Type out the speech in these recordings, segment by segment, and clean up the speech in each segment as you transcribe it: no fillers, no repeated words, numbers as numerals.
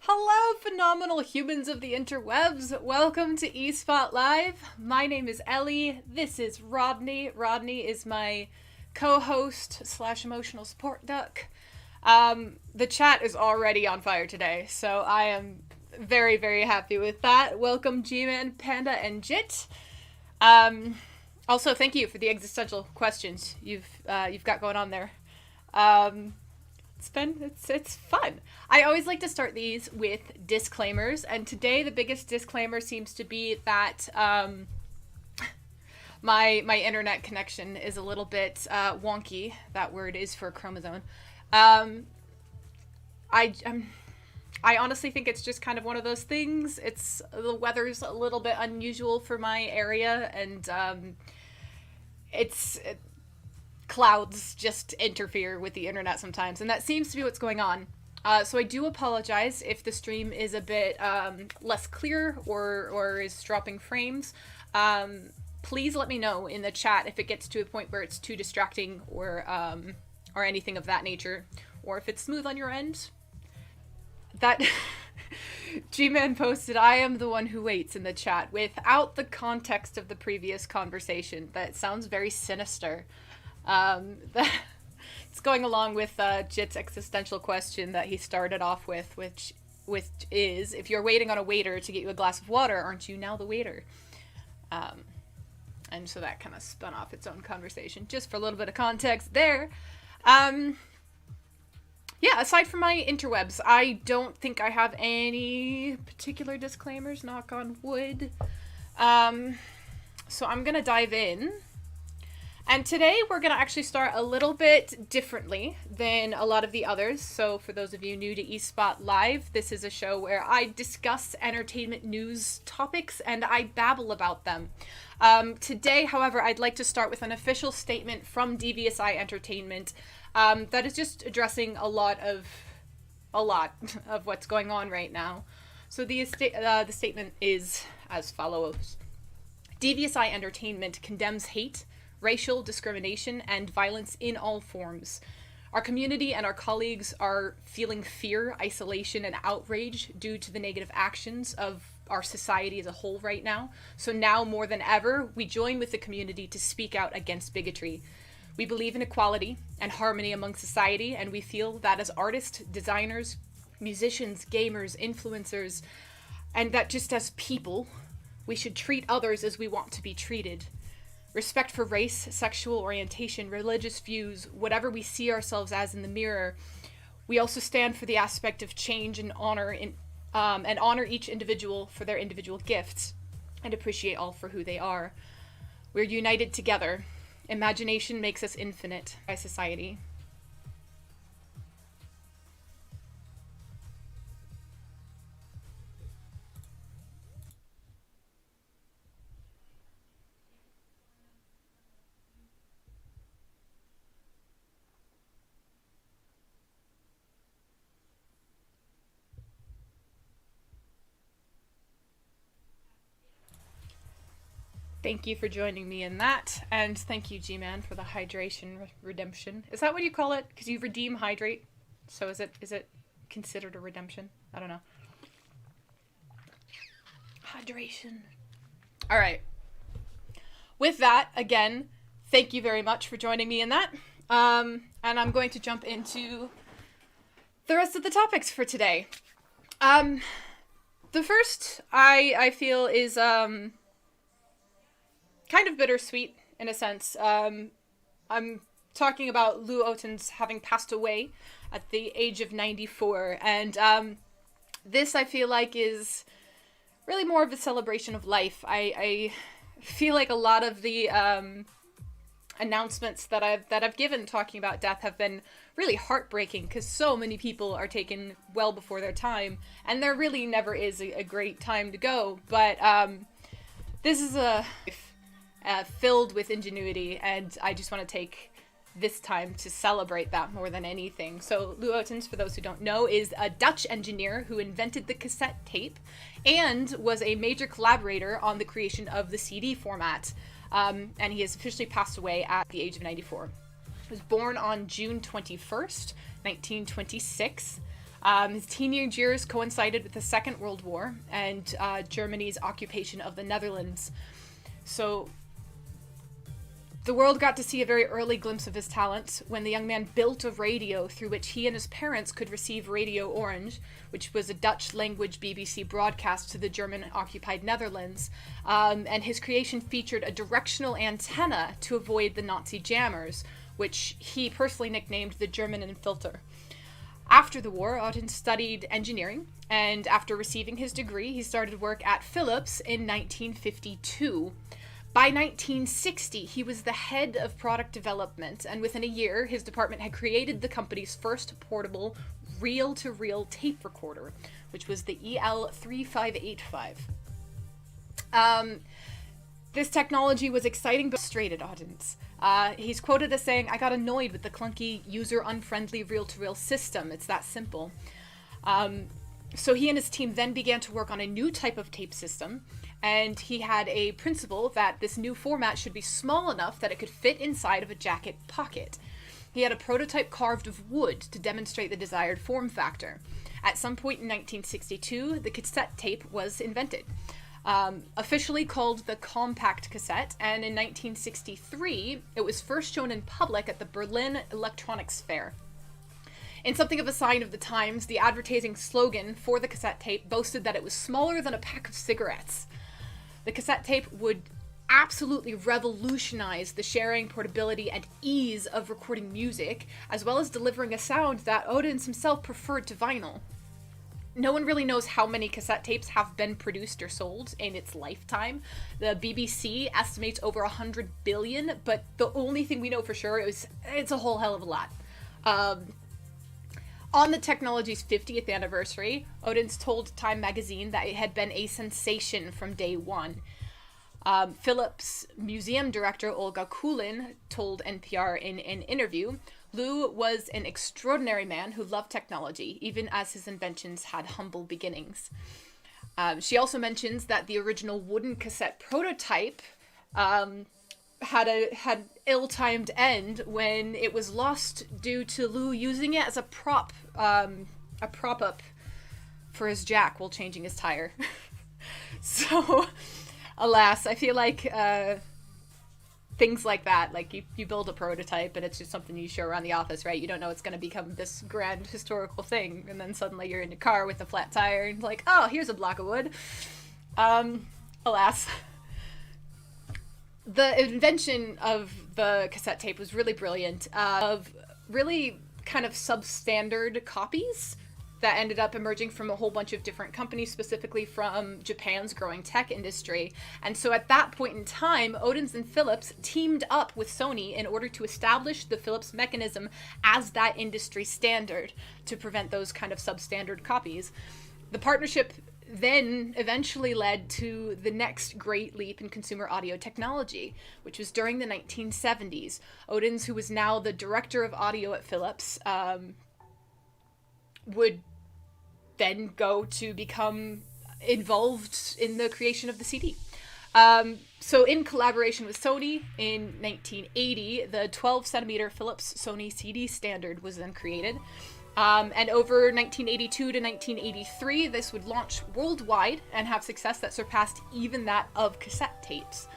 Hello, phenomenal humans of the interwebs. Welcome to eSpot Live. My name is Ellie. This is Rodney. Rodney is my co-host slash emotional support duck. The chat is already on fire today, so I am very, very happy with that. Welcome, G-Man, Panda, and Jit. Also, thank you for the existential questions you've got going on there. It's fun. I always like to start these with disclaimers, and today the biggest disclaimer seems to be that my internet connection is a little bit wonky. That word is for chromosome. I honestly think it's just kind of one of those things. The weather's a little bit unusual for my area, and clouds just interfere with the internet sometimes, and that seems to be what's going on. So I do apologize if the stream is a bit less clear or is dropping frames. Please let me know in the chat if it gets to a point where it's too distracting or anything of that nature, or if it's smooth on your end. That G-Man posted, "I am the one who waits" in the chat without the context of the previous conversation. That sounds very sinister. It's going along with Jit's existential question that he started off with, which is, if you're waiting on a waiter to get you a glass of water, aren't you now the waiter? And so that kind of spun off its own conversation, just for a little bit of context there. Yeah, aside from my interwebs, I don't think I have any particular disclaimers, knock on wood. So I'm gonna dive in. And today we're going to actually start a little bit differently than a lot of the others. So for those of you new to eSpot Live, this is a show where I discuss entertainment news topics and I babble about them. Today, however, I'd like to start with an official statement from Devious Eye Entertainment that is just addressing a lot of what's going on right now. So the statement is as follows. Devious Eye Entertainment condemns hate, racial discrimination, and violence in all forms. Our community and our colleagues are feeling fear, isolation, and outrage due to the negative actions of our society as a whole right now. So now more than ever, we join with the community to speak out against bigotry. We believe in equality and harmony among society, and we feel that as artists, designers, musicians, gamers, influencers, and that just as people, we should treat others as we want to be treated. Respect for race, sexual orientation, religious views, whatever we see ourselves as in the mirror. We also stand for the aspect of change and honor each individual for their individual gifts and appreciate all for who they are. We're united together. Imagination makes us infinite by society. Thank you for joining me in that, and thank you, G-Man, for the hydration redemption. Is that what you call it? Because you redeem hydrate, so is it considered a redemption? I don't know. Hydration. All right. With that, again, thank you very much for joining me in that, and I'm going to jump into the rest of the topics for today. The first I feel is kind of bittersweet in a sense. I'm talking about Lou Oten's having passed away at the age of 94, and this I feel like is really more of a celebration of life. I feel like a lot of the announcements that I've given talking about death have been really heartbreaking because so many people are taken well before their time, and there really never is a great time to go. But this is a filled with ingenuity, and I just want to take this time to celebrate that more than anything. So Lou Otens, for those who don't know, is a Dutch engineer who invented the cassette tape and was a major collaborator on the creation of the CD format. And he has officially passed away at the age of 94. He was born on June 21st, 1926. His teenage years coincided with the Second World War and Germany's occupation of the Netherlands. So the world got to see a very early glimpse of his talents when the young man built a radio through which he and his parents could receive Radio Orange, which was a Dutch-language BBC broadcast to the German-occupied Netherlands. And his creation featured a directional antenna to avoid the Nazi jammers, which he personally nicknamed the German filter. After the war, Auden studied engineering, and after receiving his degree, he started work at Philips in 1952. By 1960, he was the head of product development, and within a year, his department had created the company's first portable reel-to-reel tape recorder, which was the EL3585. This technology was exciting but frustrated Audens. He's quoted as saying, "I got annoyed with the clunky, user-unfriendly reel-to-reel system. It's that simple." So he and his team then began to work on a new type of tape system, and he had a principle that this new format should be small enough that it could fit inside of a jacket pocket. He had a prototype carved of wood to demonstrate the desired form factor. At some point in 1962, the cassette tape was invented. Officially called the compact cassette, and in 1963, it was first shown in public at the Berlin Electronics Fair. In something of a sign of the times, the advertising slogan for the cassette tape boasted that it was smaller than a pack of cigarettes. The cassette tape would absolutely revolutionize the sharing, portability, and ease of recording music, as well as delivering a sound that Audens himself preferred to vinyl. No one really knows how many cassette tapes have been produced or sold in its lifetime. The BBC estimates over 100 billion, but the only thing we know for sure is it's a whole hell of a lot. On the technology's 50th anniversary, Audens told Time magazine that it had been a sensation from day one. Philips museum director Olga Kulin told NPR in an interview, "Lou was an extraordinary man who loved technology, even as his inventions had humble beginnings." She also mentions that the original wooden cassette prototype had ill-timed end when it was lost due to Lou using it as a prop up for his jack while changing his tire. So, alas, I feel like things like that, like you build a prototype and it's just something you show around the office, right? You don't know it's going to become this grand historical thing, and then suddenly you're in your car with a flat tire and like, oh, here's a block of wood. Alas. The invention of the cassette tape was really brilliant, of really kind of substandard copies that ended up emerging from a whole bunch of different companies, specifically from Japan's growing tech industry. And so at that point in time, Audens and Philips teamed up with Sony in order to establish the Philips mechanism as that industry standard to prevent those kind of substandard copies. The partnership then eventually led to the next great leap in consumer audio technology, which was during the 1970s. Audens, who was now the director of audio at Philips, would then go to become involved in the creation of the CD. So in collaboration with Sony, in 1980, the 12-centimeter Philips Sony CD standard was then created. And over 1982 to 1983, this would launch worldwide and have success that surpassed even that of cassette tapes.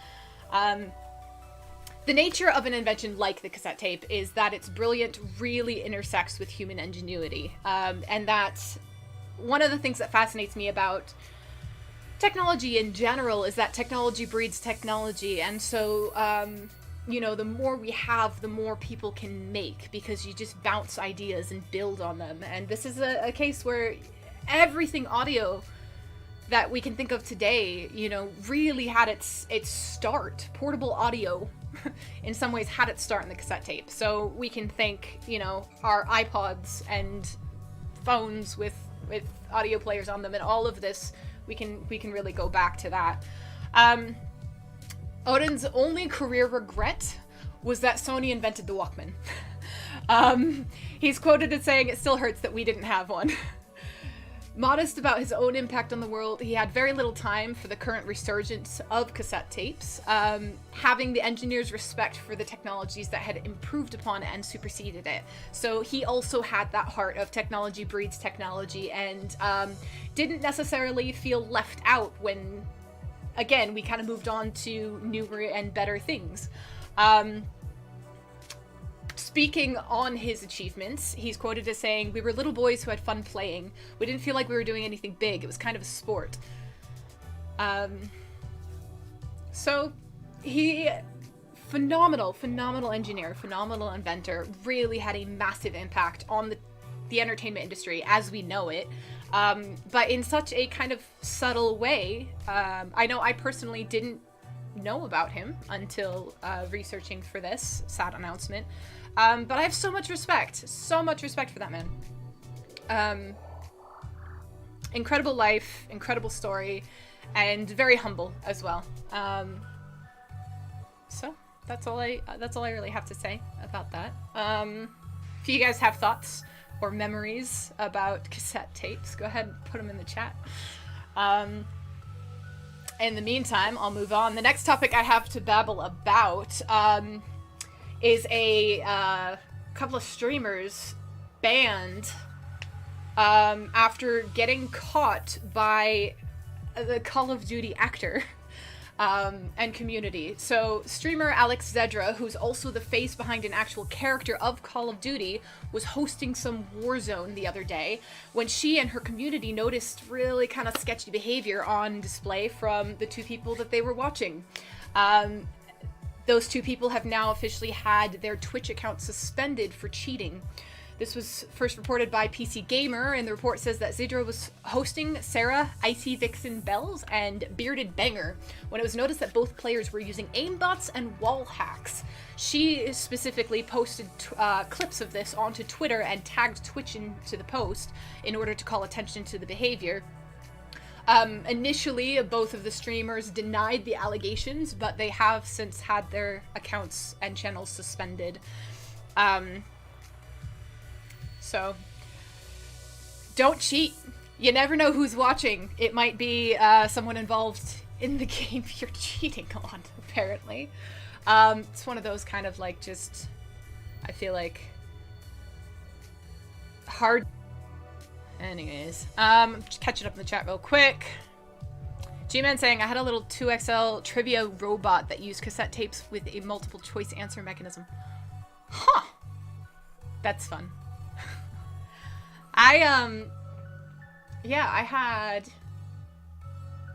The nature of an invention like the cassette tape is that its brilliance really intersects with human ingenuity. And that one of the things that fascinates me about technology in general is that technology breeds technology. And so, the more we have, the more people can make, because you just bounce ideas and build on them. And this is a case where everything audio that we can think of today, really had its start. Portable audio, in some ways, had its start in the cassette tape. So we can thank, our iPods and phones with audio players on them, and all of this, we can really go back to that. Audens' only career regret was that Sony invented the Walkman. He's quoted as saying, "It still hurts that we didn't have one." Modest about his own impact on the world, he had very little time for the current resurgence of cassette tapes, having the engineers' respect for the technologies that had improved upon it and superseded it. So he also had that heart of technology breeds technology, and didn't necessarily feel left out when, again, we kind of moved on to newer and better things. Speaking on his achievements, he's quoted as saying, "We were little boys who had fun playing. We didn't feel like we were doing anything big. It was kind of a sport." So he, phenomenal engineer, phenomenal inventor, really had a massive impact on the entertainment industry as we know it. But in such a kind of subtle way. I know I personally didn't know about him until researching for this sad announcement. But I have so much respect for that man. Incredible life, incredible story, and very humble as well. So that's all I really have to say about that. If you guys have thoughts or memories about cassette tapes, go ahead and put them in the chat. In the meantime, I'll move on. The next topic I have to babble about is a couple of streamers banned after getting caught by the Call of Duty actor and community. So streamer Alex Zedra, who's also the face behind an actual character of Call of Duty, was hosting some Warzone the other day when she and her community noticed really kind of sketchy behavior on display from the two people that they were watching. Those two people have now officially had their Twitch accounts suspended for cheating. This was first reported by PC Gamer, and the report says that Zedra was hosting Sarah, Icy Vixen Bells, and Bearded Banger when it was noticed that both players were using aimbots and wall hacks. She specifically posted clips of this onto Twitter and tagged Twitch into the post in order to call attention to the behavior. Initially, both of the streamers denied the allegations, but they have since had their accounts and channels suspended. So, don't cheat. You never know who's watching. It might be someone involved in the game you're cheating on, apparently. It's one of those kind of like just, I feel like, hard. Anyways, just catching up in the chat real quick. G-Man saying, I had a little 2XL trivia robot that used cassette tapes with a multiple choice answer mechanism. Huh. That's fun. I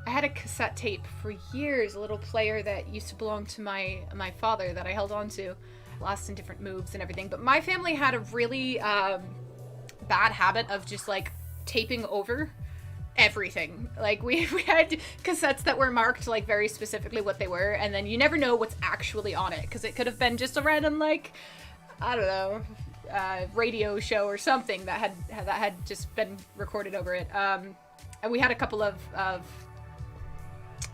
had a cassette tape for years, a little player that used to belong to my father that I held on to. Lost in different moves and everything. But my family had a really bad habit of just like taping over everything. Like we had cassettes that were marked like very specifically what they were, and then you never know what's actually on it because it could have been just a random like, I don't know, radio show or something that had just been recorded over it. And we had a couple of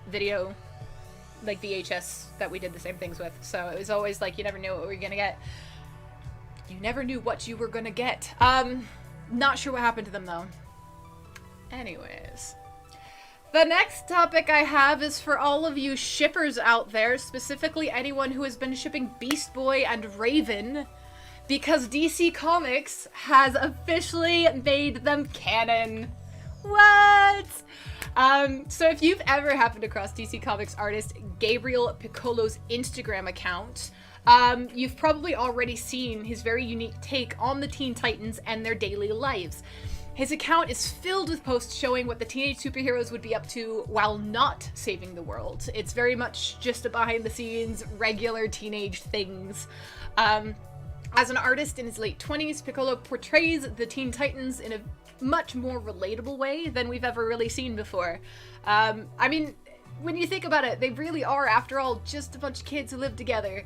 video like VHS that we did the same things with, so it was always like you never knew what we were gonna get. You never knew what you were gonna get. Not sure what happened to them though. Anyways, the next topic I have is for all of you shippers out there, specifically anyone who has been shipping Beast Boy and Raven, because DC Comics has officially made them canon. What? So if you've ever happened across DC Comics artist Gabriel Piccolo's Instagram account, you've probably already seen his very unique take on the Teen Titans and their daily lives. His account is filled with posts showing what the teenage superheroes would be up to while not saving the world. It's very much just a behind-the-scenes, regular teenage things. As an artist in his late 20s, Piccolo portrays the Teen Titans in a much more relatable way than we've ever really seen before. I mean, when you think about it, they really are, after all, just a bunch of kids who live together.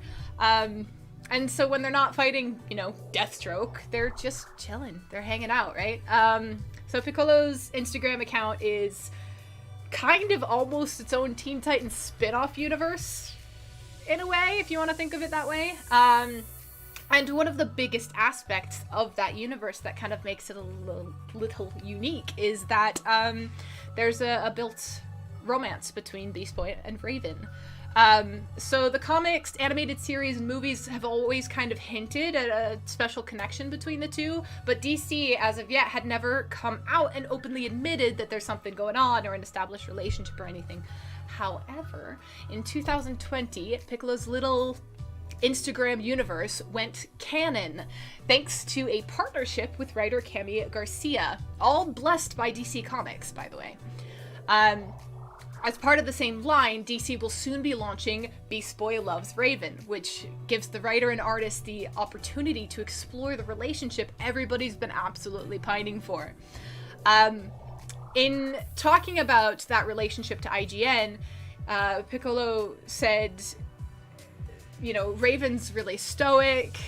And so when they're not fighting, you know, Deathstroke, they're just chilling. They're hanging out, right? So Piccolo's Instagram account is kind of almost its own Teen Titans spin-off universe, in a way, if you want to think of it that way. And one of the biggest aspects of that universe that kind of makes it a little unique is that there's a built romance between Beast Boy and Raven. So the comics, animated series, and movies have always kind of hinted at a special connection between the two, but DC, as of yet, had never come out and openly admitted that there's something going on or an established relationship or anything. However, in 2020, Piccolo's little Instagram universe went canon, thanks to a partnership with writer Cami Garcia, all blessed by DC Comics, by the way. As part of the same line, DC will soon be launching Beast Boy Loves Raven, which gives the writer and artist the opportunity to explore the relationship everybody's been absolutely pining for. In talking about that relationship to IGN, Piccolo said, you know, Raven's really stoic,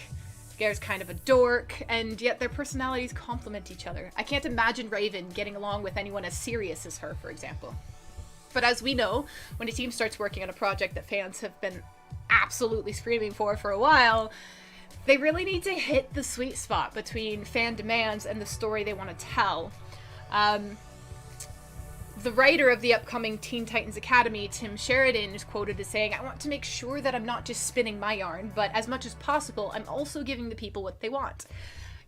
Gare's kind of a dork, and yet their personalities complement each other. I can't imagine Raven getting along with anyone as serious as her, for example. But as we know, when a team starts working on a project that fans have been absolutely screaming for a while, they really need to hit the sweet spot between fan demands and the story they want to tell. The writer of the upcoming Teen Titans Academy, Tim Sheridan, is quoted as saying, "I want to make sure that I'm not just spinning my yarn, but as much as possible, I'm also giving the people what they want.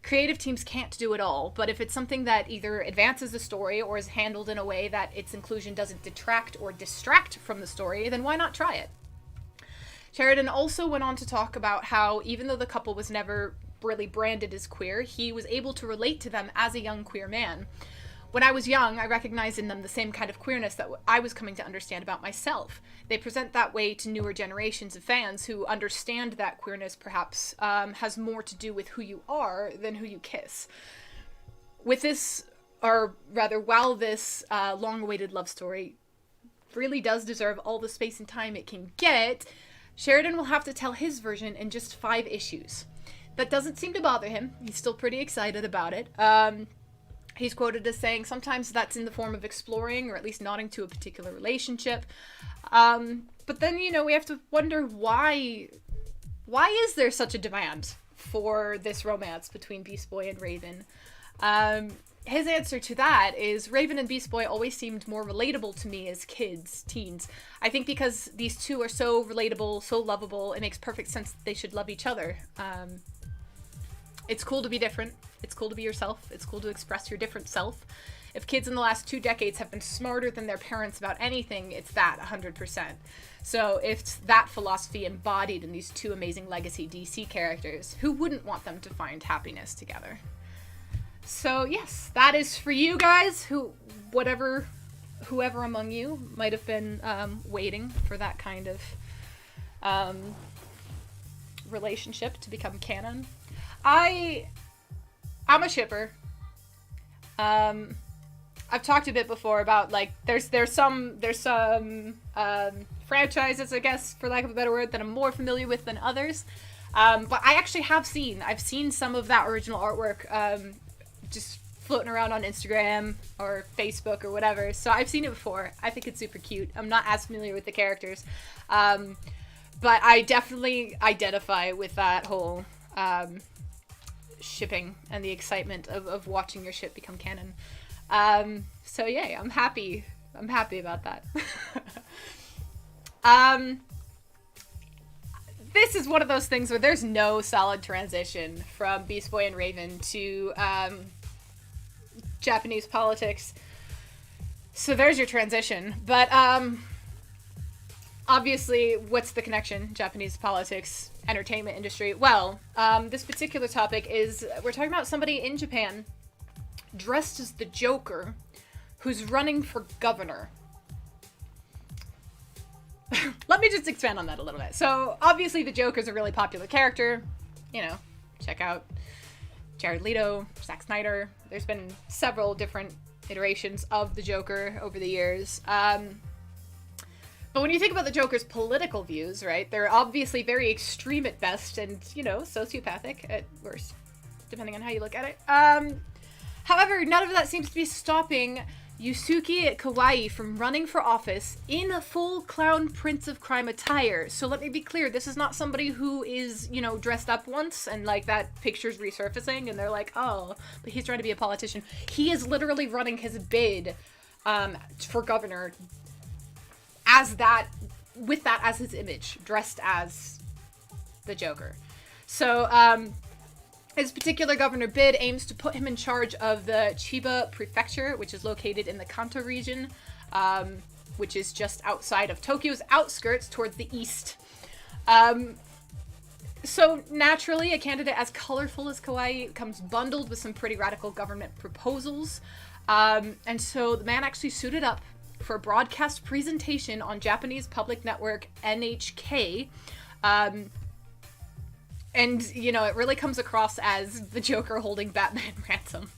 Creative teams can't do it all, but if it's something that either advances the story or is handled in a way that its inclusion doesn't detract or distract from the story, then why not try it?" Sheridan also went on to talk about how, even though the couple was never really branded as queer, he was able to relate to them as a young queer man. "When I was young, I recognized in them the same kind of queerness that I was coming to understand about myself. They present that way to newer generations of fans who understand that queerness perhaps has more to do with who you are than who you kiss." With this, or rather, while this long-awaited love story really does deserve all the space and time it can get, Sheridan will have to tell his version in just 5 issues. That doesn't seem to bother him. He's still pretty excited about it. He's quoted as saying, "Sometimes that's in the form of exploring or at least nodding to a particular relationship." But then, you know, we have to wonder why is there such a demand for this romance between Beast Boy and Raven? His answer to that is, "Raven and Beast Boy always seemed more relatable to me as teens. I think because these two are so relatable, so lovable, it makes perfect sense that they should love each other. It's cool to be different. It's cool to be yourself. It's cool to express your different self. If kids in the last 2 decades have been smarter than their parents about anything, it's that 100%. So if it's that philosophy embodied in these 2 amazing legacy DC characters, who wouldn't want them to find happiness together?" So yes, that is for you guys, whoever among you might have been waiting for that kind of relationship to become canon. I'm a shipper. I've talked a bit before about, like, there's some franchises, I guess, for lack of a better word, that I'm more familiar with than others. But I actually I've seen some of that original artwork just floating around on Instagram or Facebook or whatever. So I've seen it before. I think it's super cute. I'm not as familiar with the characters. But I definitely identify with that whole shipping and the excitement of watching your ship become canon. So yay, I'm happy about that. This is one of those things where there's no solid transition from Beast Boy and Raven to Japanese politics. So there's your transition. But obviously, what's the connection? Japanese politics, entertainment industry. Well, this particular topic is, we're talking about somebody in Japan dressed as the Joker who's running for governor. Let me just expand on that a little bit. So obviously the Joker's a really popular character. You know, check out Jared Leto, Zack Snyder. There's been several different iterations of the Joker over the years. But when you think about the Joker's political views, right, they're obviously very extreme at best and, you know, sociopathic at worst, depending on how you look at it. However, none of that seems to be stopping Yusuke Kawai from running for office in a full clown Prince of Crime attire. So let me be clear, this is not somebody who is, you know, dressed up once and like that picture's resurfacing and they're like, oh, but he's trying to be a politician. He is literally running his bid for governor as that, with that as his image, dressed as the Joker. So, his particular governor bid aims to put him in charge of the Chiba Prefecture, which is located in the Kanto region, which is just outside of Tokyo's outskirts towards the east. So naturally, a candidate as colorful as Kawai comes bundled with some pretty radical government proposals. And so the man actually suited up for a broadcast presentation on Japanese public network NHK. And, you know, it really comes across as the Joker holding Batman ransom.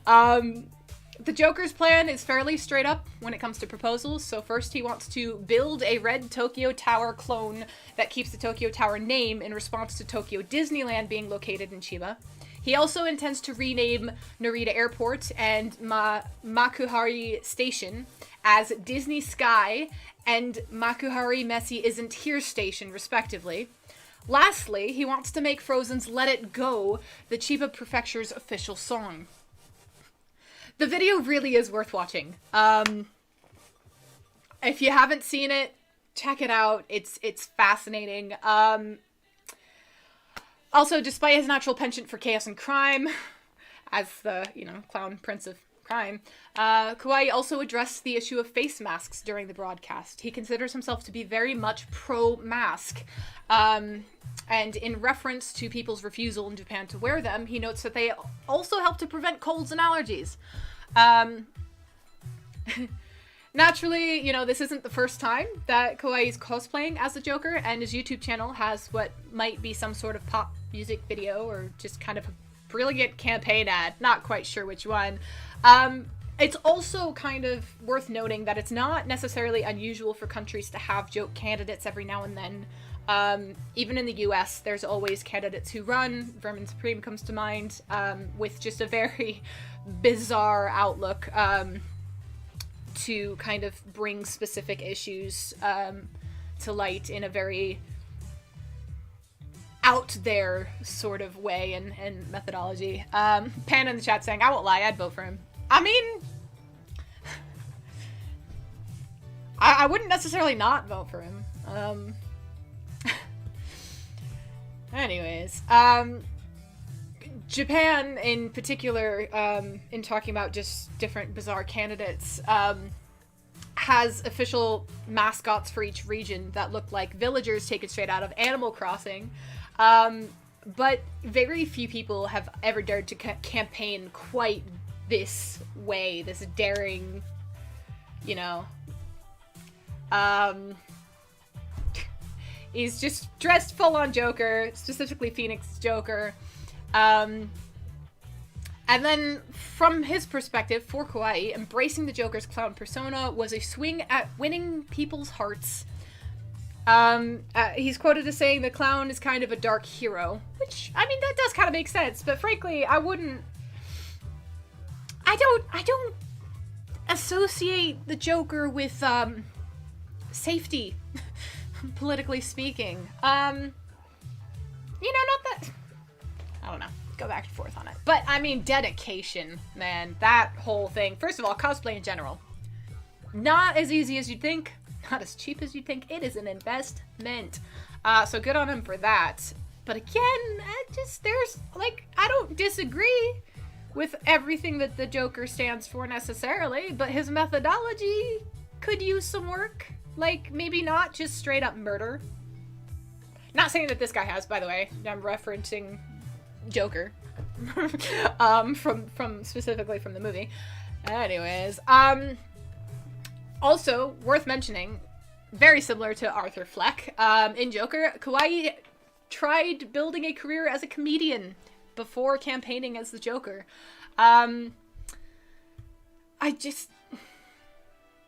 The Joker's plan is fairly straight up when it comes to proposals. So first he wants to build a red Tokyo Tower clone that keeps the Tokyo Tower name in response to Tokyo Disneyland being located in Chiba. He also intends to rename Narita Airport and Makuhari Station as Disney Sky and Makuhari Messi Isn't Here Station, respectively. Lastly, he wants to make Frozen's Let It Go the Chiba Prefecture's official song. The video really is worth watching. If you haven't seen it, check it out. It's fascinating. Also, despite his natural penchant for chaos and crime, as the, you know, clown prince of crime, Kawai also addressed the issue of face masks during the broadcast. He considers himself to be very much pro-mask. And in reference to people's refusal in Japan to wear them, he notes that they also help to prevent colds and allergies. Naturally, you know, this isn't the first time that Kawai is cosplaying as the Joker, and his YouTube channel has what might be some sort of pop music video or just kind of a brilliant campaign ad. Not quite sure which one. It's also kind of worth noting that it's not necessarily unusual for countries to have joke candidates every now and then. Even in the US, there's always candidates who run. Vermin Supreme comes to mind, with just a very bizarre outlook, to kind of bring specific issues, to light in a very out there sort of way and methodology. Pan in the chat saying, I won't lie, I'd vote for him. I mean, I wouldn't necessarily not vote for him. Anyways, Japan in particular, in talking about just different bizarre candidates, has official mascots for each region that look like villagers taken straight out of Animal Crossing. But very few people have ever dared to campaign quite this way, this daring, you know. He's just dressed full on Joker, specifically Phoenix Joker. And then from his perspective, for Kawai, embracing the Joker's clown persona was a swing at winning people's hearts. He's quoted as saying the clown is kind of a dark hero, which, I mean, that does kind of make sense, but frankly, I don't associate the Joker with, safety, politically speaking. You know, not that, I don't know, go back and forth on it. But, I mean, dedication, man, that whole thing. First of all, cosplay in general, not as easy as you'd think, not as cheap as you'd think. It is an investment. So good on him for that. But again, there's, like, I don't disagree with everything that the Joker stands for necessarily, but his methodology could use some work. Like, maybe not just straight up murder. Not saying that this guy has, by the way. I'm referencing Joker. from specifically from the movie. Anyways, also worth mentioning, very similar to Arthur Fleck, in Joker, Kawai tried building a career as a comedian before campaigning as the Joker.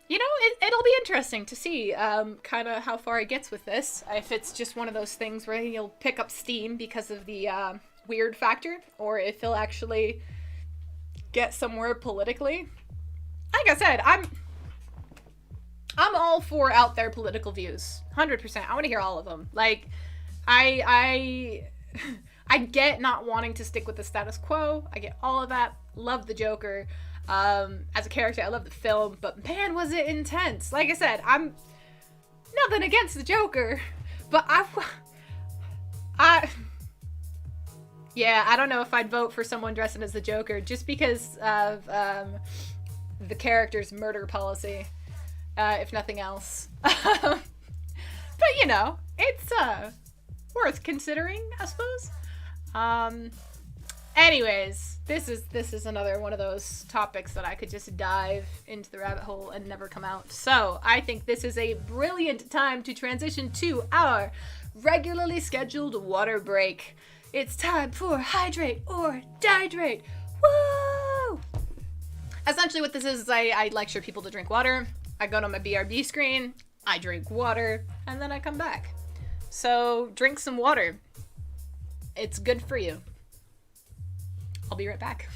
You know, it'll be interesting to see kind of how far he gets with this. If it's just one of those things where he'll pick up steam because of the weird factor, or if he'll actually get somewhere politically. like I said, I'm all for out there political views. 100%. I want to hear all of them. Like, I get not wanting to stick with the status quo. I get all of that. Love the Joker. As a character, I love the film, but man, was it intense. Like I said, I'm nothing against the Joker, but yeah, I don't know if I'd vote for someone dressing as the Joker just because of the character's murder policy, if nothing else. But you know, it's worth considering, I suppose. Anyways, this is another one of those topics that I could just dive into the rabbit hole and never come out. So I think this is a brilliant time to transition to our regularly scheduled water break. It's time for hydrate or dihydrate. Woo! Essentially what this is I lecture people to drink water. I go to my BRB screen, I drink water, and then I come back. So drink some water. It's good for you. I'll be right back.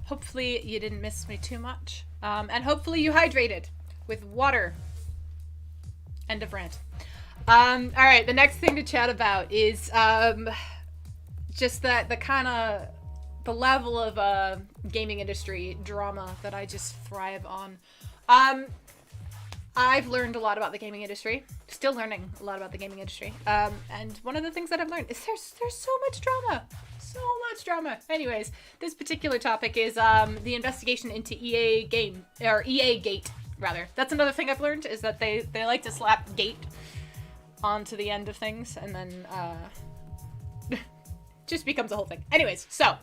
Hopefully you didn't miss me too much. And hopefully you hydrated with water. End of rant. Alright, the next thing to chat about is just the level of gaming industry drama that I just thrive on. I've learned a lot about the gaming industry. Still learning a lot about the gaming industry. And one of the things that I've learned is there's so much drama. So much drama. Anyways, this particular topic is the investigation into EA Gate, rather. That's another thing I've learned, is that they like to slap gate onto the end of things, and then just becomes a whole thing. Anyways, so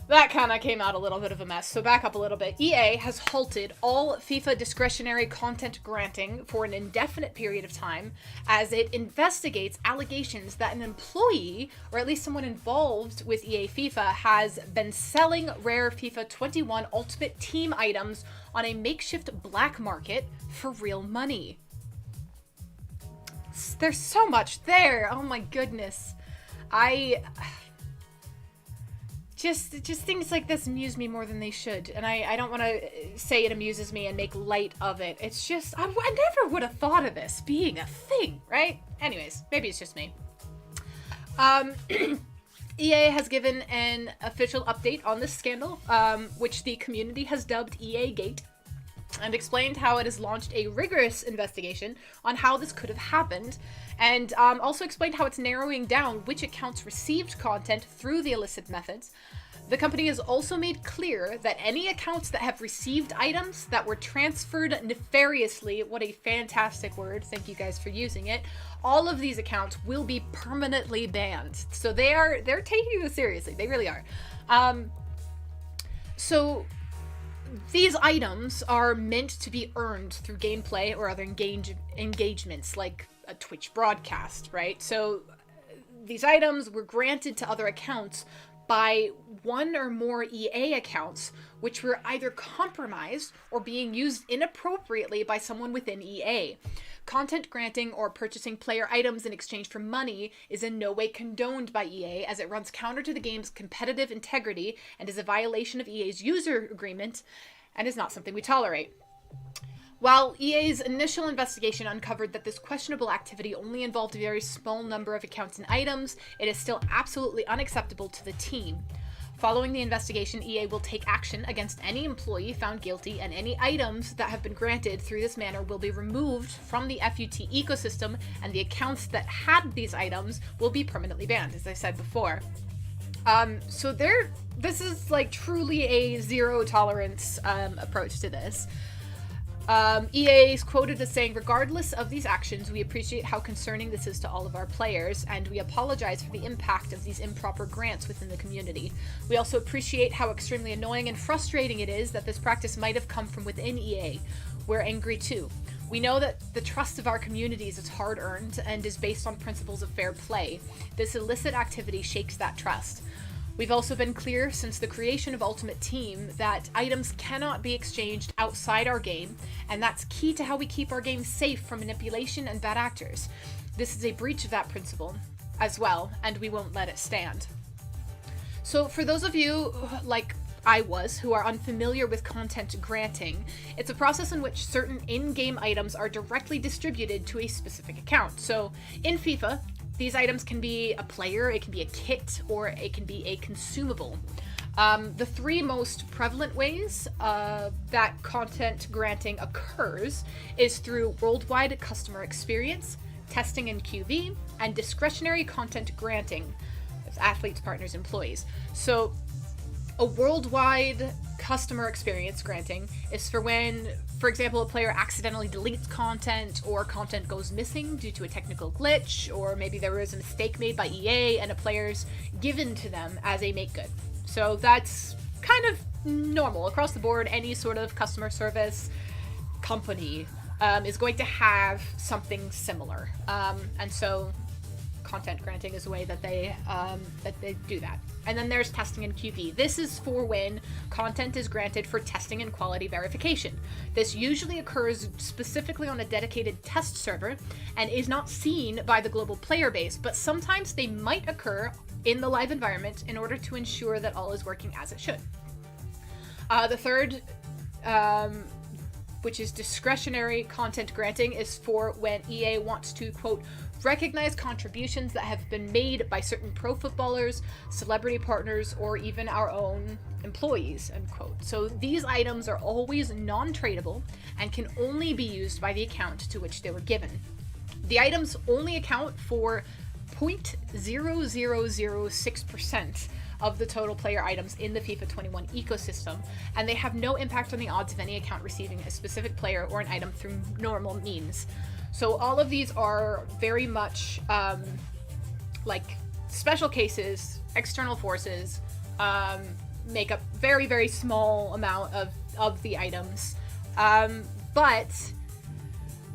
that kind of came out a little bit of a mess. So back up a little bit. EA has halted all FIFA discretionary content granting for an indefinite period of time as it investigates allegations that an employee, or at least someone involved with EA FIFA, has been selling rare FIFA 21 Ultimate Team items on a makeshift black market for real money. There's so much there. Oh my goodness. Just things like this amuse me more than they should, and I don't want to say it amuses me and make light of it. It's just, I never would have thought of this being a thing, right? Anyways, maybe it's just me. EA has given an official update on this scandal, which the community has dubbed EA Gate, and explained how it has launched a rigorous investigation on how this could have happened, and also explained how it's narrowing down which accounts received content through the illicit methods. The company has also made clear that any accounts that have received items that were transferred nefariously, what a fantastic word, thank you guys for using it, all of these accounts will be permanently banned. So they're taking this seriously, they really are. So these items are meant to be earned through gameplay or other engagements, like a Twitch broadcast, right? So these items were granted to other accounts by one or more EA accounts, which were either compromised or being used inappropriately by someone within EA. Content granting or purchasing player items in exchange for money is in no way condoned by EA, as it runs counter to the game's competitive integrity and is a violation of EA's user agreement and is not something we tolerate. While EA's initial investigation uncovered that this questionable activity only involved a very small number of accounts and items, it is still absolutely unacceptable to the team. Following the investigation, EA will take action against any employee found guilty, and any items that have been granted through this manner will be removed from the FUT ecosystem, and the accounts that had these items will be permanently banned, as I said before. So this is like truly a zero tolerance approach to this. EA is quoted as saying, "Regardless of these actions, we appreciate how concerning this is to all of our players, and we apologize for the impact of these improper grants within the community. We also appreciate how extremely annoying and frustrating it is that this practice might have come from within EA. We're angry too. We know that the trust of our communities is hard-earned and is based on principles of fair play. This illicit activity shakes that trust. We've also been clear since the creation of Ultimate Team that items cannot be exchanged outside our game, and that's key to how we keep our game safe from manipulation and bad actors. This is a breach of that principle as well, and we won't let it stand." So for those of you, like I was, who are unfamiliar with content granting, it's a process in which certain in-game items are directly distributed to a specific account. So in FIFA, these items can be a player, it can be a kit, or it can be a consumable. The three most prevalent ways that content granting occurs is through worldwide customer experience, testing and QV, and discretionary content granting of athletes, partners, employees. So a worldwide customer experience granting is for when, for example, a player accidentally deletes content, or content goes missing due to a technical glitch, or maybe there was a mistake made by EA and a player's given to them as a make good. So that's kind of normal across the board. Any sort of customer service company is going to have something similar, and so content granting is a way that they do that. And then there's testing and QV. This is for when content is granted for testing and quality verification. This usually occurs specifically on a dedicated test server and is not seen by the global player base, but sometimes they might occur in the live environment in order to ensure that all is working as it should. The third, which is discretionary content granting, is for when EA wants to, quote, recognize contributions that have been made by certain pro footballers, celebrity partners, or even our own employees, end quote. So these items are always non-tradable and can only be used by the account to which they were given. The items only account for 0.0006% of the total player items in the FIFA 21 ecosystem, and they have no impact on the odds of any account receiving a specific player or an item through normal means. So all of these are very much like special cases, external forces, make up very, very small amount of the items. But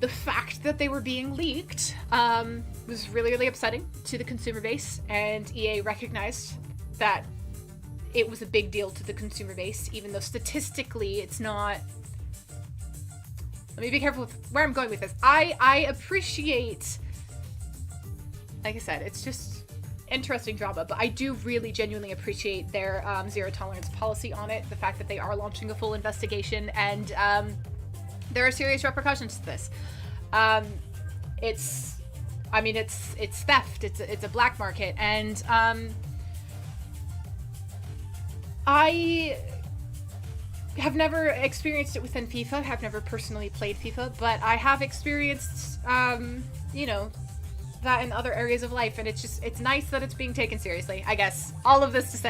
the fact that they were being leaked was really, really upsetting to the consumer base, and EA recognized that it was a big deal to the consumer base, even though statistically it's not. Let me be careful with where I'm going with this. I appreciate, like I said, it's just interesting drama, but I do really genuinely appreciate their zero tolerance policy on it, the fact that they are launching a full investigation, and there are serious repercussions to this. It's theft, it's a black market, and I have never experienced it within FIFA. I've never personally played FIFA, but I have experienced, that in other areas of life, and it's nice that it's being taken seriously, I guess. All of this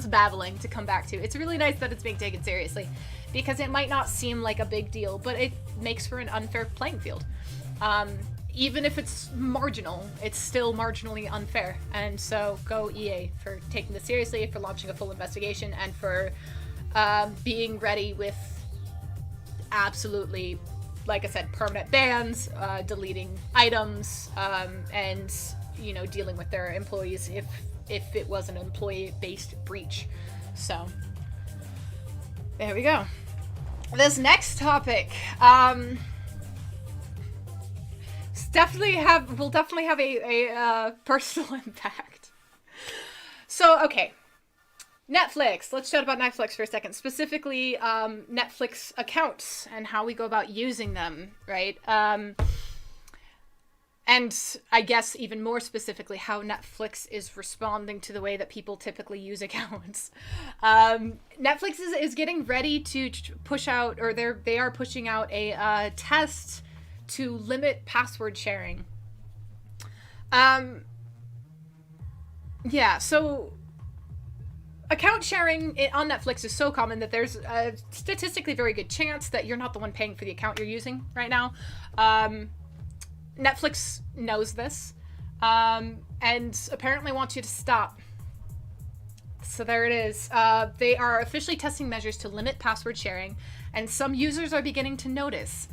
babbling to come back to, it's really nice that it's being taken seriously, because it might not seem like a big deal, but it makes for an unfair playing field. Even if it's marginal, it's still marginally unfair, and so go EA for taking this seriously, for launching a full investigation, and for being ready with absolutely like I said, permanent bans, deleting items, and, you know, dealing with their employees if it was an employee-based breach. So, there we go. This next topic, will definitely have a personal impact. So, okay. Netflix. Let's chat about Netflix for a second. Specifically, Netflix accounts and how we go about using them, right? And I guess even more specifically, how Netflix is responding to the way that people typically use accounts. Netflix is getting ready to push out, or they are pushing out a test to limit password sharing. Yeah, so account sharing on Netflix is so common that there's a statistically very good chance that you're not the one paying for the account you're using right now. Netflix knows this, and apparently wants you to stop. So there it is. They are officially testing measures to limit password sharing, and some users are beginning to notice.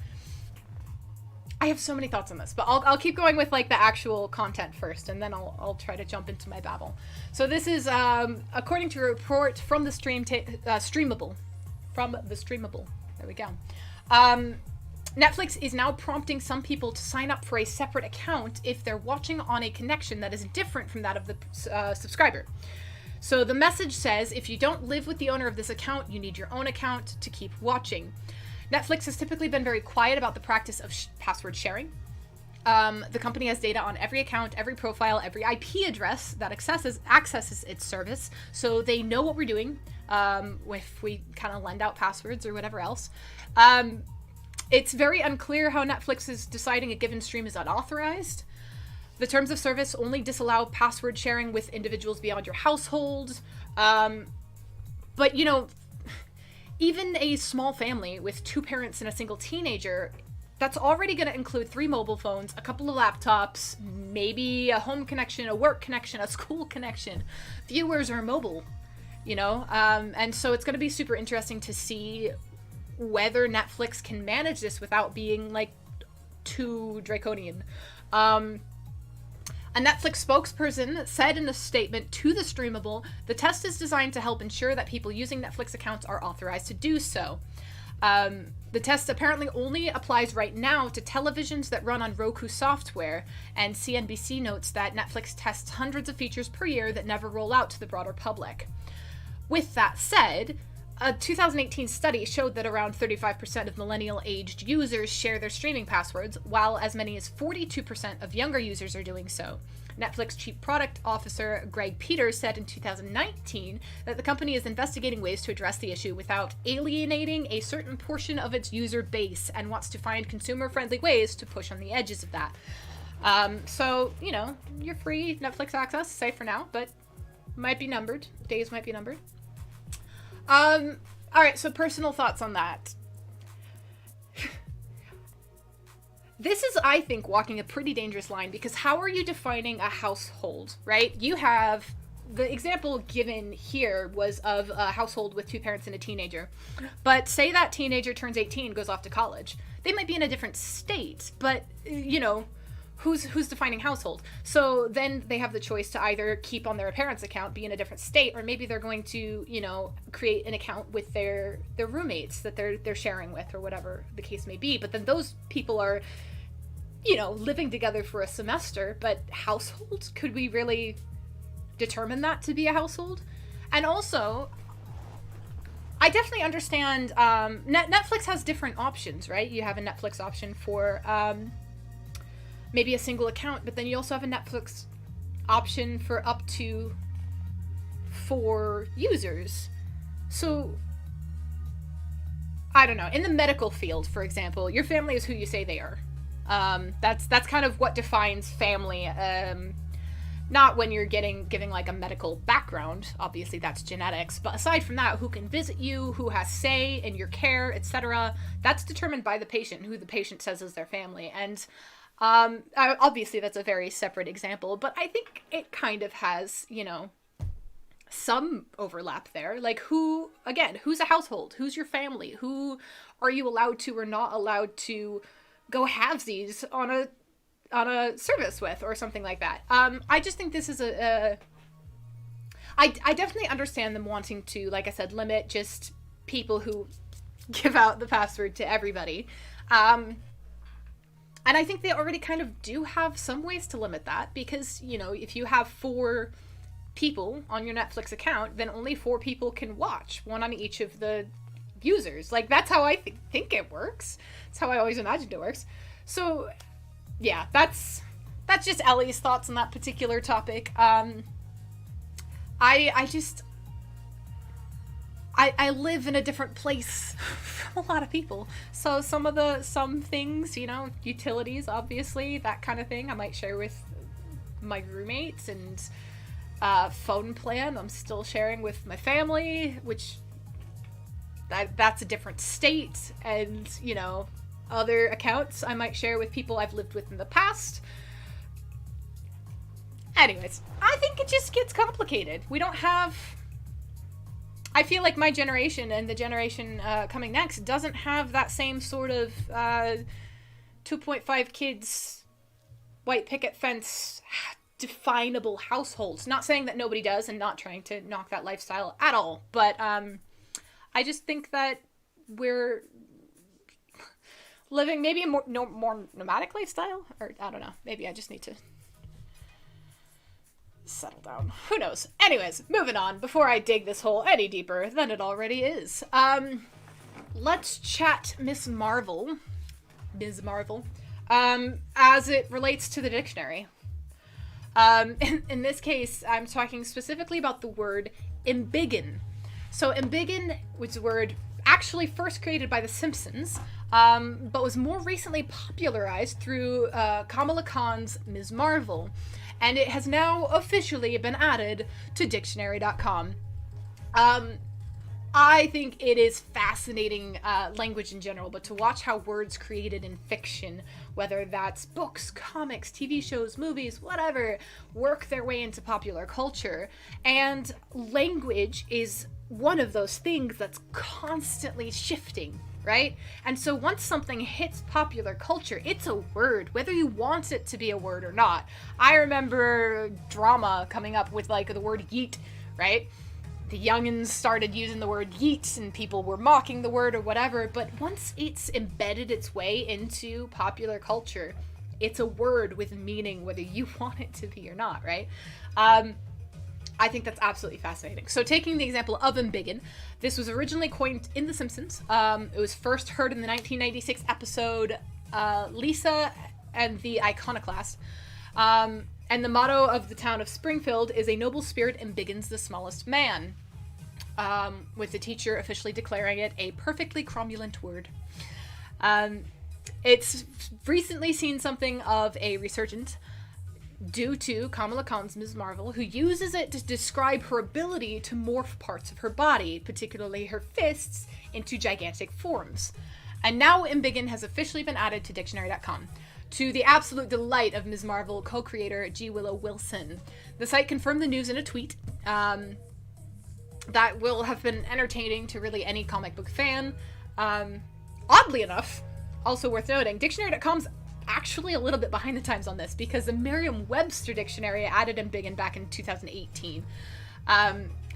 I have so many thoughts on this, but I'll keep going with like the actual content first, and then I'll try to jump into my babble. So this is according to a report from the Streamable. There we go. Netflix is now prompting some people to sign up for a separate account if they're watching on a connection that is different from that of the subscriber. So the message says, if you don't live with the owner of this account, you need your own account to keep watching. Netflix has typically been very quiet about the practice of password sharing. The company has data on every account, every profile, every IP address that accesses its service, so they know what we're doing if we kind of lend out passwords or whatever else. It's very unclear how Netflix is deciding a given stream is unauthorized. The terms of service only disallow password sharing with individuals beyond your household. But, you know, even a small family with 2 parents and a single teenager, that's already going to include 3 mobile phones, a couple of laptops, maybe a home connection, a work connection, a school connection. Viewers are mobile, you know? And so it's going to be super interesting to see whether Netflix can manage this without being, like, too draconian. A Netflix spokesperson said in a statement to the Streamable, the test is designed to help ensure that people using Netflix accounts are authorized to do so. The test apparently only applies right now to televisions that run on Roku software, and CNBC notes that Netflix tests hundreds of features per year that never roll out to the broader public. With that said, a 2018 study showed that around 35% of millennial-aged users share their streaming passwords, while as many as 42% of younger users are doing so. Netflix Chief Product Officer Greg Peters said in 2019 that the company is investigating ways to address the issue without alienating a certain portion of its user base and wants to find consumer-friendly ways to push on the edges of that. So, you know, you're free Netflix access, safe for now, but might be numbered. Days might be numbered. Alright, so personal thoughts on that. This is, I think, walking a pretty dangerous line, because how are you defining a household, right? You have, the example given here was of a household with 2 parents and a teenager. But say that teenager turns 18, goes off to college. They might be in a different state, but, you know, who's defining household? So then they have the choice to either keep on their parents' account, be in a different state, or maybe they're going to, you know, create an account with their roommates that they're sharing with, or whatever the case may be. But then those people are, you know, living together for a semester. But household? Could we really determine that to be a household? And also, I definitely understand Netflix has different options, right? You have a Netflix option for maybe a single account, but then you also have a Netflix option for up to 4 users. So, I don't know. In the medical field, for example, your family is who you say they are. That's kind of what defines family. Not when you're giving like a medical background. Obviously, that's genetics. But aside from that, who can visit you, who has say in your care, etc., that's determined by the patient, who the patient says is their family. And obviously, that's a very separate example, but I think it kind of has, you know, some overlap there. Like, who, again, who's a household? Who's your family? Who are you allowed to or not allowed to go halvesies on a service with, or something like that? I just think this is I definitely understand them wanting to, like I said, limit just people who give out the password to everybody. And I think they already kind of do have some ways to limit that, because, you know, if you have 4 people on your Netflix account, then only 4 people can watch, 1 on each of the users. Like, that's how I think it works. That's how I always imagined it works. So, yeah, that's just Ellie's thoughts on that particular topic. I live in a different place from a lot of people. So some things, you know, utilities, obviously, that kind of thing, I might share with my roommates, and phone plan I'm still sharing with my family, which that's a different state. And, you know, other accounts I might share with people I've lived with in the past. Anyways, I think it just gets complicated. We don't have... I feel like my generation and the generation coming next doesn't have that same sort of 2.5 kids, white picket fence, definable households. Not saying that nobody does, and not trying to knock that lifestyle at all, but I just think that we're living maybe a more nomadic lifestyle, or I don't know, maybe I just need to settle down. Who knows? Anyways, moving on before I dig this hole any deeper than it already is. Let's chat Ms. Marvel, as it relates to the dictionary. In this case, I'm talking specifically about the word embiggen. So embiggen was a word actually first created by The Simpsons, but was more recently popularized through Kamala Khan's Ms. Marvel, and it has now officially been added to Dictionary.com. I think it is fascinating language in general, but to watch how words created in fiction, whether that's books, comics, TV shows, movies, whatever, work their way into popular culture. And language is one of those things that's constantly shifting, right? And so once something hits popular culture, it's a word, whether you want it to be a word or not. I remember drama coming up with, like, the word yeet, right? The youngins started using the word yeet, and people were mocking the word or whatever, but once it's embedded its way into popular culture, it's a word with meaning, whether you want it to be or not, right? I think that's absolutely fascinating. So taking the example of embiggen, this was originally coined in The Simpsons. It was first heard in the 1996 episode Lisa and the Iconoclast. And the motto of the town of Springfield is "A noble spirit embiggens the smallest man," with the teacher officially declaring it a perfectly cromulent word. It's recently seen something of a resurgence due to Kamala Khan's Ms. Marvel, who uses it to describe her ability to morph parts of her body, particularly her fists, into gigantic forms. And now embiggen has officially been added to Dictionary.com, to the absolute delight of Ms. Marvel co-creator G. Willow Wilson. The site confirmed the news in a tweet that will have been entertaining to really any comic book fan. Oddly enough, also worth noting, Dictionary.com's actually a little bit behind the times on this, because the Merriam-Webster dictionary added embiggen back in 2018.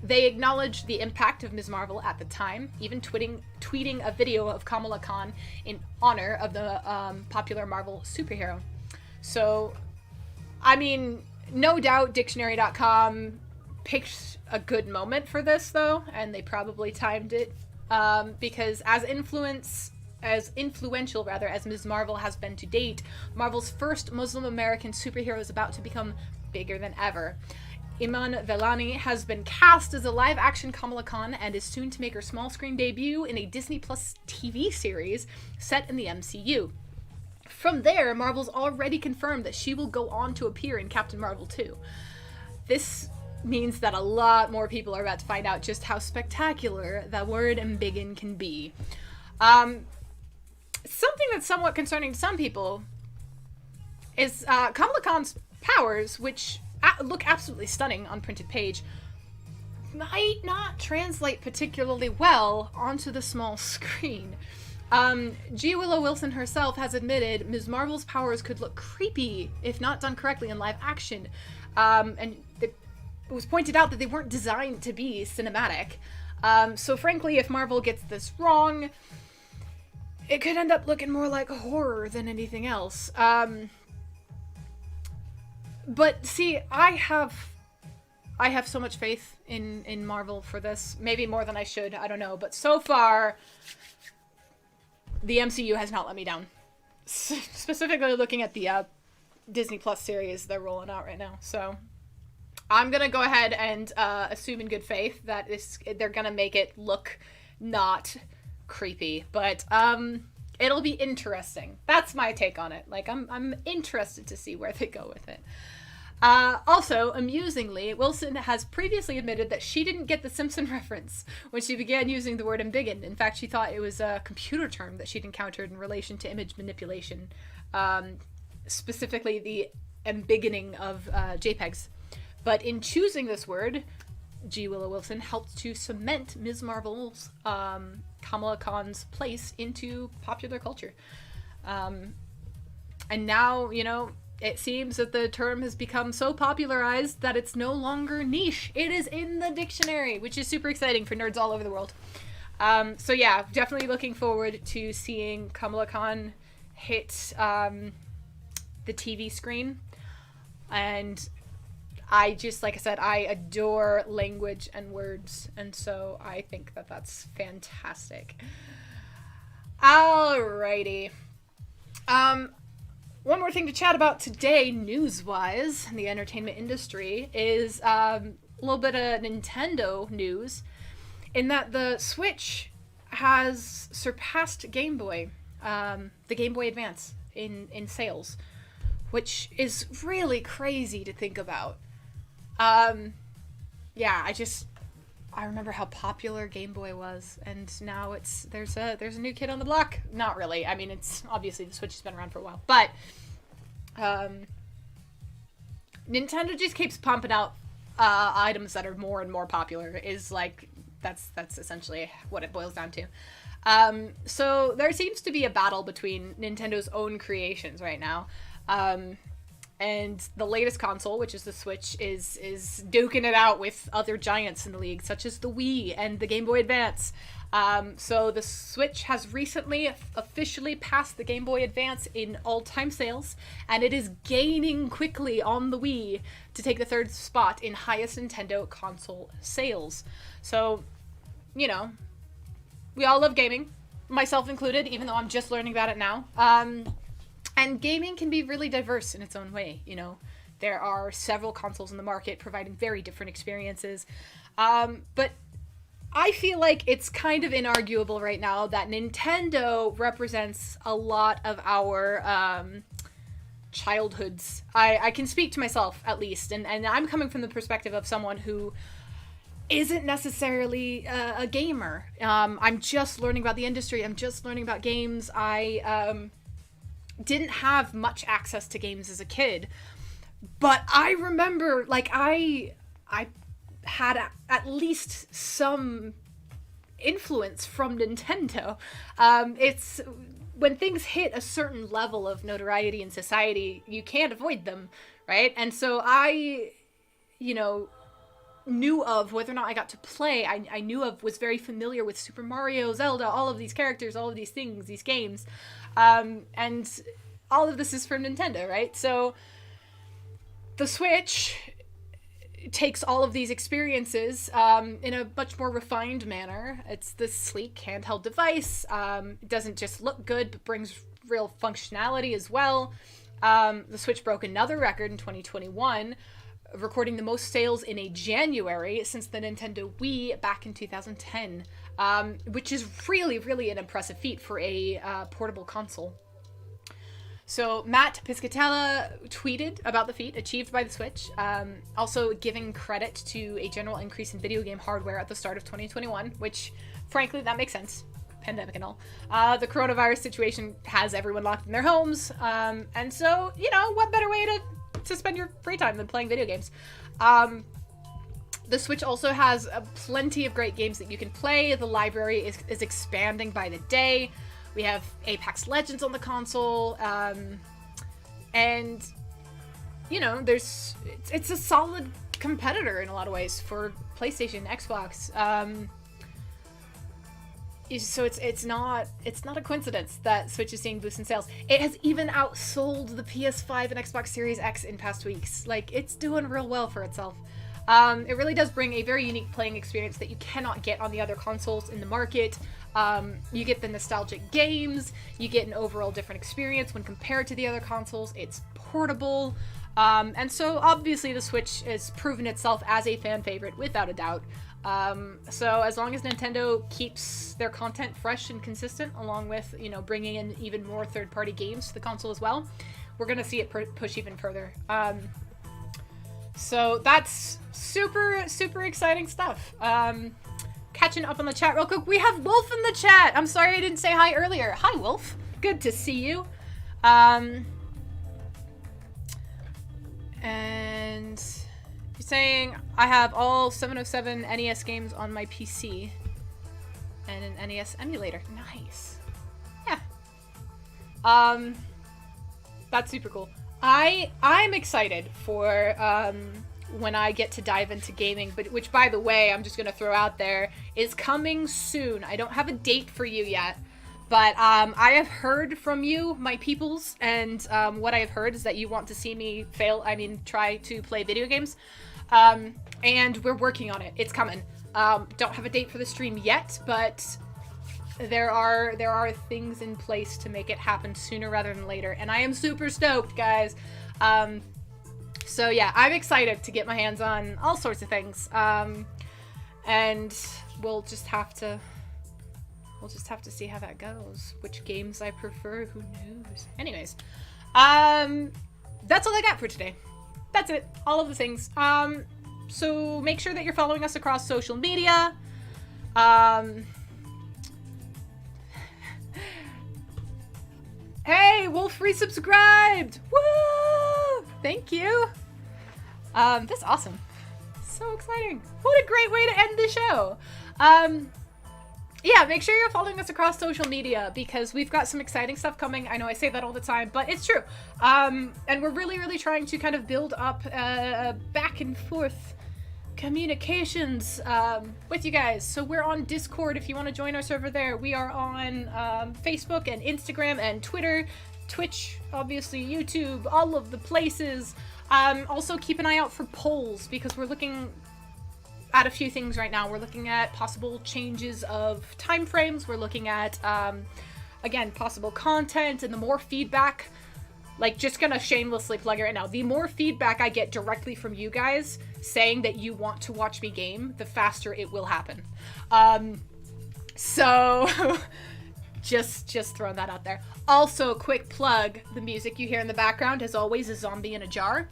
They acknowledged the impact of Ms. Marvel at the time, even tweeting a video of Kamala Khan in honor of the popular Marvel superhero. So, I mean, no doubt Dictionary.com picked a good moment for this, though, and they probably timed it, because as influential as Ms. Marvel has been to date, Marvel's first Muslim American superhero is about to become bigger than ever. Iman Vellani has been cast as a live-action Kamala Khan and is soon to make her small-screen debut in a Disney Plus TV series set in the MCU. From there, Marvel's already confirmed that she will go on to appear in Captain Marvel 2. This means that a lot more people are about to find out just how spectacular that word embiggen can be. Something that's somewhat concerning to some people is Kamala Khan's powers, which look absolutely stunning on printed page. might not translate particularly well onto the small screen. G. Willow Wilson herself has admitted Ms. Marvel's powers could look creepy if not done correctly in live action. And it was pointed out that they weren't designed to be cinematic. So frankly, if Marvel gets this wrong, it could end up looking more like horror than anything else. But see, I have so much faith in Marvel for this. Maybe more than I should, I don't know. But so far, the MCU has not let me down. Specifically looking at the Disney Plus series they're rolling out right now. So I'm going to go ahead and assume in good faith that they're going to make it look not creepy. But it'll be interesting. That's my take on it. Like, I'm interested to see where they go with it. Also, amusingly, Wilson has previously admitted that she didn't get the Simpson reference when she began using the word embiggen. In fact, she thought it was a computer term that she'd encountered in relation to image manipulation, specifically the embiggening of JPEGs. But in choosing this word, G. Willow Wilson helped to cement Ms. Marvel's Kamala Khan's place into popular culture. And now, you know, it seems that the term has become so popularized that it's no longer niche. It is in the dictionary, which is super exciting for nerds all over the world. So yeah, definitely looking forward to seeing Kamala Khan hit the TV screen. And I just, like I said, I adore language and words. And so I think that that's fantastic. Alrighty. One more thing to chat about today, news-wise, in the entertainment industry, is a little bit of Nintendo news, in that the Switch has surpassed Game Boy, the Game Boy Advance, in sales, which is really crazy to think about. Yeah, I remember how popular Game Boy was, and now there's a new kid on the block. Not really. I mean, it's obviously the Switch has been around for a while, but Nintendo just keeps pumping out items that are more and more popular. Is like that's essentially what it boils down to. So there seems to be a battle between Nintendo's own creations right now. And the latest console, which is the Switch, is duking it out with other giants in the league, such as the Wii and the Game Boy Advance. So the Switch has recently officially passed the Game Boy Advance in all-time sales, and it is gaining quickly on the Wii to take the third spot in highest Nintendo console sales. So, you know, we all love gaming, myself included, even though I'm just learning about it now. And gaming can be really diverse in its own way, you know. There are several consoles in the market providing very different experiences. But I feel like it's kind of inarguable right now that Nintendo represents a lot of our childhoods. I can speak to myself, at least. And I'm coming from the perspective of someone who isn't necessarily a gamer. I'm just learning about the industry. I'm just learning about games. I didn't have much access to games as a kid, but I remember, like, I had at least some influence from Nintendo. It's when things hit a certain level of notoriety in society, you can't avoid them, right? And so I, you know, knew of whether or not I got to play. I was very familiar with Super Mario, Zelda, all of these characters, all of these things, these games. And all of this is from Nintendo, right? So the Switch takes all of these experiences in a much more refined manner. It's this sleek handheld device. It doesn't just look good, but brings real functionality as well. The Switch broke another record in 2021, recording the most sales in a January since the Nintendo Wii back in 2010, which is really, really an impressive feat for a portable console. So Matt Piscatella tweeted about the feat achieved by the Switch, also giving credit to a general increase in video game hardware at the start of 2021, which, frankly, that makes sense. Pandemic and all. The coronavirus situation has everyone locked in their homes, and so, you know, what better way to spend your free time than playing video games? The Switch also has plenty of great games that you can play. The library is expanding by the day. We have Apex Legends on the console, and you know, it's a solid competitor in a lot of ways for PlayStation, Xbox. So it's not a coincidence that Switch is seeing boosts in sales. It has even outsold the PS5 and Xbox Series X in past weeks. Like, it's doing real well for itself. It really does bring a very unique playing experience that you cannot get on the other consoles in the market. You get the nostalgic games, you get an overall different experience when compared to the other consoles. It's portable, and so obviously the Switch has proven itself as a fan favorite without a doubt. So as long as Nintendo keeps their content fresh and consistent, along with, you know, bringing in even more third-party games to the console as well, we're gonna see it push even further. So that's super, super exciting stuff. Catching up on the chat real quick. We have Wolf in the chat. I'm sorry I didn't say hi earlier. Hi, Wolf. Good to see you. And you're saying I have all 707 NES games on my PC and an NES emulator. Nice. Yeah. That's super cool. I'm excited for when I get to dive into gaming, but which, by the way, I'm just gonna throw out there, is coming soon. I don't have a date for you yet, but I have heard from you, my peoples, and what I have heard is that you want to see me try to play video games, and we're working on it. It's coming. Don't have a date for the stream yet, but there are things in place to make it happen sooner rather than later, and I am super stoked, guys. So yeah, I'm excited to get my hands on all sorts of things, and we'll just have to see how that goes. Which games I prefer, who knows? Anyways, that's all I got for today. That's it, all of the things. So make sure that you're following us across social media. Hey, Wolf resubscribed! Woo! Thank you. That's awesome. So exciting. What a great way to end the show. Yeah, make sure you're following us across social media because we've got some exciting stuff coming. I know I say that all the time, but it's true. And we're really, really trying to kind of build up back and forth communications with you guys. So we're on Discord if you want to join our server there. We are on Facebook and Instagram and Twitter, Twitch, obviously YouTube, all of the places. Also keep an eye out for polls because we're looking at a few things right now. We're looking at possible changes of time frames. We're looking at again, possible content, and the more feedback, like, just gonna shamelessly plug it right now, the more feedback I get directly from you guys saying that you want to watch me game, the faster it will happen. So just throwing that out there. Also, quick plug, the music you hear in the background, as always, is Zombie in a Jar.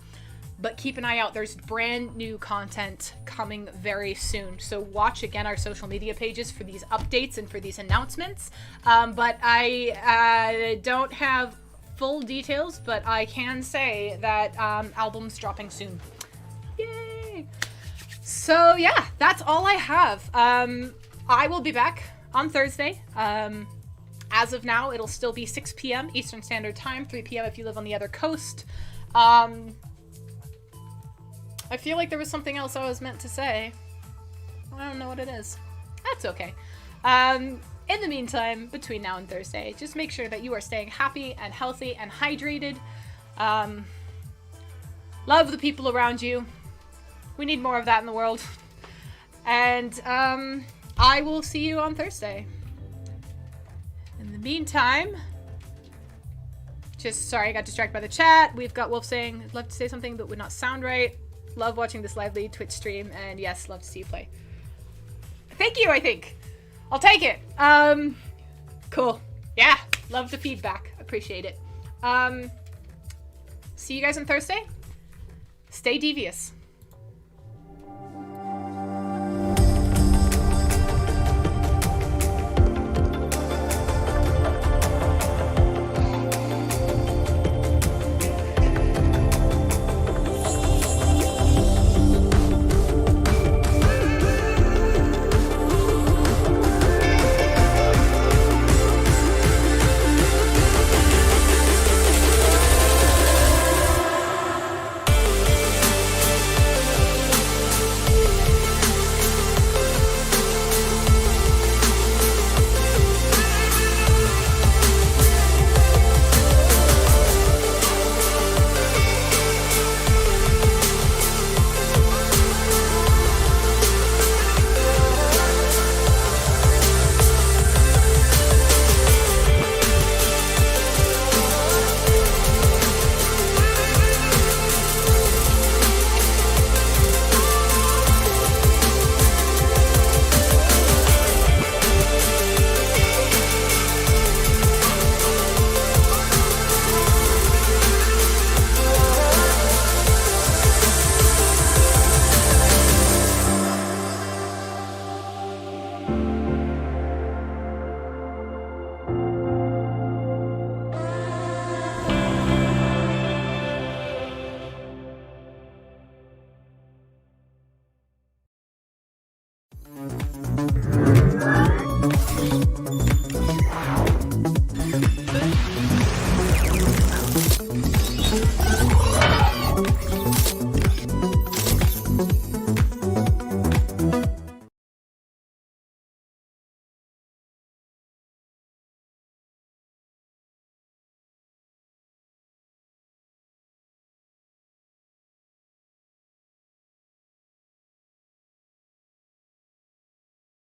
But keep an eye out, there's brand new content coming very soon. So watch, again, our social media pages for these updates and for these announcements. But I don't have full details, but I can say that album's dropping soon. Yay! So yeah, that's all I have. I will be back on Thursday. As of now, it'll still be 6 p.m. Eastern Standard Time, 3 p.m. if you live on the other coast. I feel like there was something else I was meant to say. I don't know what it is. That's okay. In the meantime, between now and Thursday, just make sure that you are staying happy and healthy and hydrated. Love the people around you. We need more of that in the world. And I will see you on Thursday. In the meantime, sorry, I got distracted by the chat. We've got Wolf saying, I'd love to say something that would not sound right. Love watching this lively Twitch stream, and yes, love to see you play. Thank you, I think. I'll take it. Cool. Yeah, love the feedback. Appreciate it. See you guys on Thursday. Stay devious.